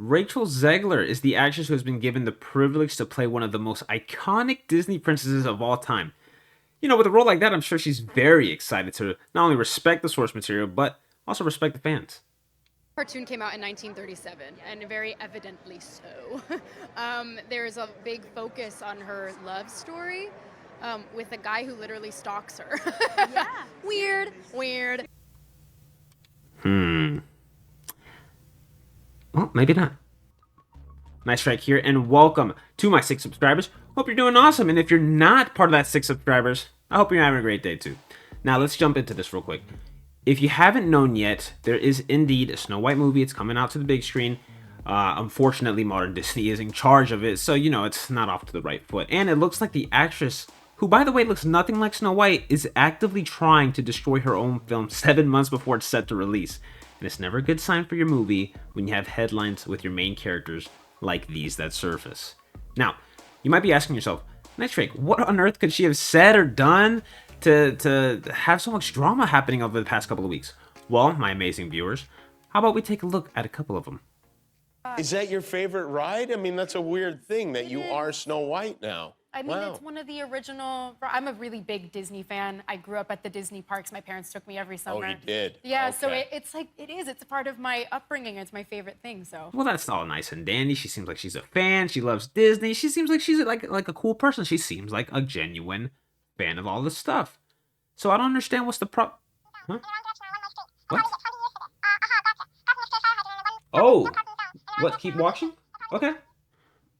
Rachel Zegler is the actress who has been given the privilege to play one of the most iconic Disney princesses of all time. You know, with a role like that, I'm sure she's very excited to not only respect the source material, but also respect the fans. Cartoon came out in 1937, and very evidently so. There's a big focus on her love story with a guy who literally stalks her. Yeah. Weird. Well, maybe not. Nice strike here, and welcome to my 6 subscribers. Hope you're doing awesome, and if you're not part of that 6 subscribers, I hope you're having a great day too. Now, let's jump into this real quick. If you haven't known yet, there is indeed a Snow White movie. It's coming out to the big screen. Unfortunately, Modern Disney is in charge of it, so, you know, it's not off to the right foot. And it looks like the actress, who, by the way, looks nothing like Snow White, is actively trying to destroy her own film 7 months before it's set to release. And it's never a good sign for your movie when you have headlines with your main characters like these that surface. Now, you might be asking yourself, Nice Drake, what on earth could she have said or done to have so much drama happening over the past couple of weeks? Well, my amazing viewers, how about we take a look at a couple of them? Is that your favorite ride? I mean, that's a weird thing that you are Snow White now. I mean, It's one of the original. I'm a really big Disney fan. I grew up at the Disney parks. My parents took me every summer. Oh, you did? Yeah, Okay. so it's like, it's a part of my upbringing. It's my favorite thing, so. Well, that's all nice and dandy. She seems like she's a fan. She loves Disney. She seems like she's like a cool person. She seems like a genuine fan of all this stuff. So I don't understand what's the Huh? What? Oh, what? Keep watching? Okay.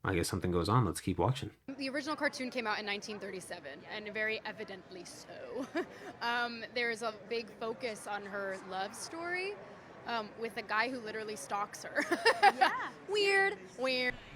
I guess something goes on. Let's keep watching. The original cartoon came out in 1937, and very evidently so. There's a big focus on her love story with a guy who literally stalks her. Yeah. Weird.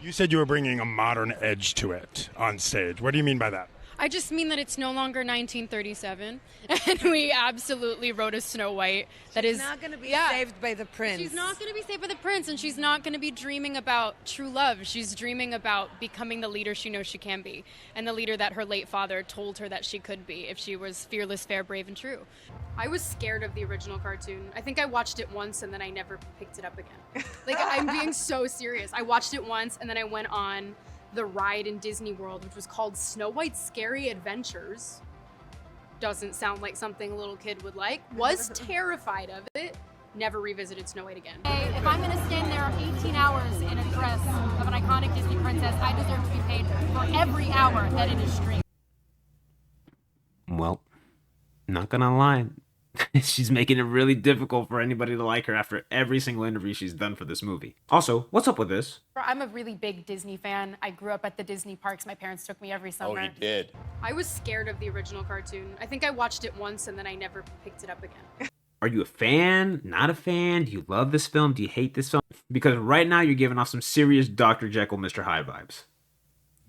You said you were bringing a modern edge to it on stage. What do you mean by that? I just mean that it's no longer 1937, and we absolutely wrote a Snow White that is not going to be saved by the prince. She's not going to be saved by the prince, and she's not going to be dreaming about true love. She's dreaming about becoming the leader she knows she can be, and the leader that her late father told her that she could be if she was fearless, fair, brave, and true. I was scared of the original cartoon. I think I watched it once, and then I never picked it up again. Like, I'm being so serious. I watched it once, and then I went on the ride in Disney World, which was called Snow White's Scary Adventures. Doesn't sound like something a little kid would like. Was terrified of it. Never revisited Snow White again. Hey, if I'm gonna stand there 18 hours in a dress of an iconic Disney princess, I deserve to be paid for every hour that it is streamed. Well, not gonna lie. She's making it really difficult for anybody to like her after every single interview she's done for this movie. Also, what's up with this? I'm a really big Disney fan. I grew up at the Disney parks. My parents took me every summer. Oh, you did? I was scared of the original cartoon. I think I watched it once, and then I never picked it up again. Are you a fan? Not a fan? Do you love this film? Do you hate this film? Because right now you're giving off some serious Dr. Jekyll, Mr. Hyde vibes.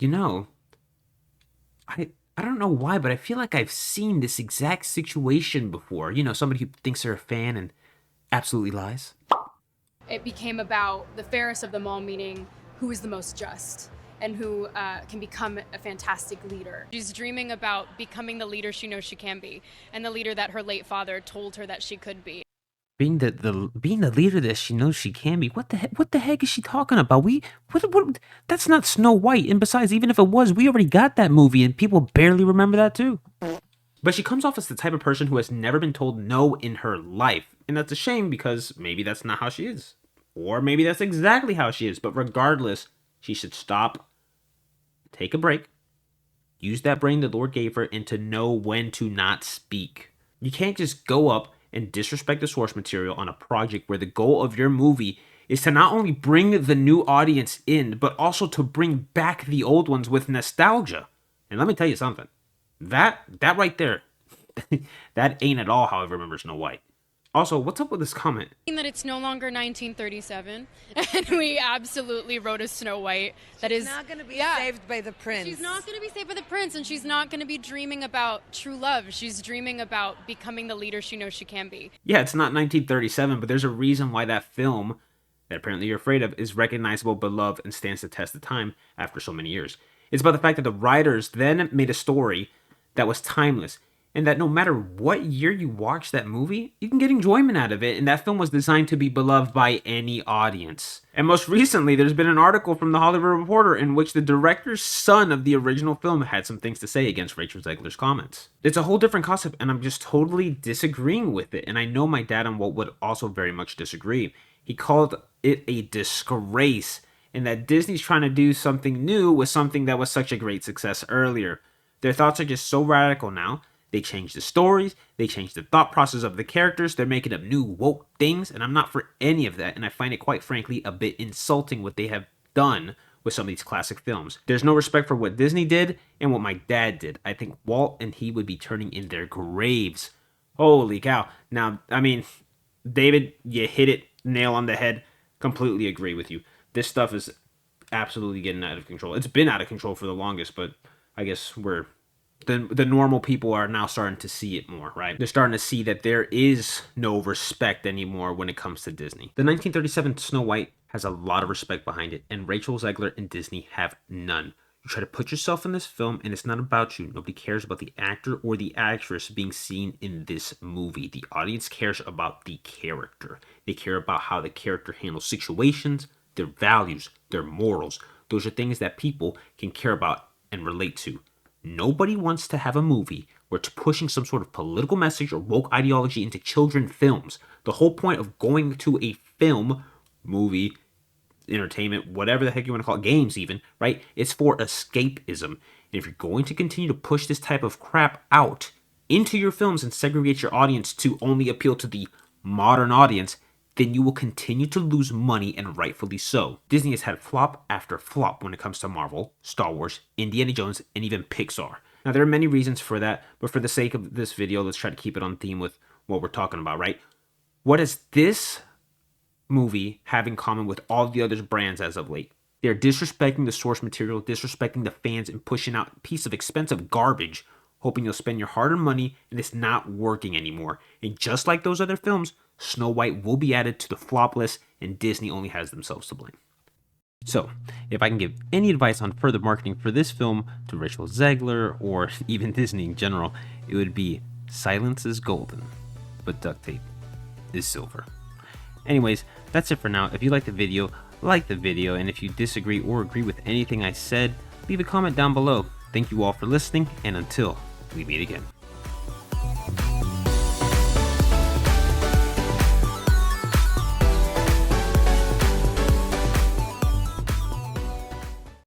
You know, I don't know why, but I feel like I've seen this exact situation before. You know, somebody who thinks they're a fan and absolutely lies. It became about the fairest of them all, meaning who is the most just and who can become a fantastic leader. She's dreaming about becoming the leader she knows she can be, and the leader that her late father told her that she could be. Being the leader that she knows she can be. What the heck is she talking about? That's not Snow White. And besides, even if it was, we already got that movie, and people barely remember that too. But she comes off as the type of person who has never been told no in her life, and that's a shame because maybe that's not how she is, or maybe that's exactly how she is. But regardless, she should stop, take a break, use that brain the Lord gave her, and to know when to not speak. You can't just go up and disrespect the source material on a project where the goal of your movie is to not only bring the new audience in, but also to bring back the old ones with nostalgia. And let me tell you something. That right there, that ain't at all how I remember Snow White. Also, what's up with this comment? That it's no longer 1937, and we absolutely wrote a Snow White that is not going to be saved by the prince. She's not going to be saved by the prince, and she's not going to be dreaming about true love. She's dreaming about becoming the leader she knows she can be. Yeah, it's not 1937, but there's a reason why that film, that apparently you're afraid of, is recognizable, beloved, and stands the test of time after so many years. It's about the fact that the writers then made a story that was timeless. and that no matter what year you watch that movie, you can get enjoyment out of it, and that film was designed to be beloved by any audience. And most recently, there's been an article from the Hollywood Reporter in which the director's son of the original film had some things to say against Rachel Zegler's comments. It's a whole different concept, and I'm just totally disagreeing with it, and I know my dad and Walt would also very much disagree. He called it a disgrace, and that Disney's trying to do something new with something that was such a great success earlier. Their thoughts are just so radical now. They changed the stories, they changed the thought process of the characters, they're making up new woke things, and I'm not for any of that, and I find it quite frankly a bit insulting what they have done with some of these classic films. There's no respect for what Disney did and what my dad did. I think Walt and he would be turning in their graves. Holy cow. Now, I mean, David, you hit it nail on the head. Completely agree with you. This stuff is absolutely getting out of control. It's been out of control for the longest, but I guess the normal people are now starting to see it more, right? They're starting to see that there is no respect anymore when it comes to Disney. The 1937 Snow White has a lot of respect behind it, and Rachel Zegler and Disney have none. You try to put yourself in this film, and it's not about you. Nobody cares about the actor or the actress being seen in this movie. The audience cares about the character. They care about how the character handles situations, their values, their morals. Those are things that people can care about and relate to. Nobody wants to have a movie where it's pushing some sort of political message or woke ideology into children's films. The whole point of going to a film, movie, entertainment, whatever the heck you want to call it, games even, right? It's for escapism. And if you're going to continue to push this type of crap out into your films and segregate your audience to only appeal to the modern audience, then you will continue to lose money, and rightfully so. Disney has had flop after flop when it comes to Marvel, Star Wars, Indiana Jones, and even Pixar. Now, there are many reasons for that, but for the sake of this video, let's try to keep it on theme with what we're talking about, right? What does this movie have in common with all the other brands as of late? They're disrespecting the source material, disrespecting the fans, and pushing out a piece of expensive garbage, hoping you'll spend your hard-earned money, and it's not working anymore. And just like those other films, Snow White will be added to the flop list, and Disney only has themselves to blame. So, if I can give any advice on further marketing for this film to Rachel Zegler, or even Disney in general, it would be silence is golden, but duct tape is silver. Anyways, that's it for now. If you like the video, like the video, and if you disagree or agree with anything I said, leave a comment down below. Thank you all for listening, and until we meet again.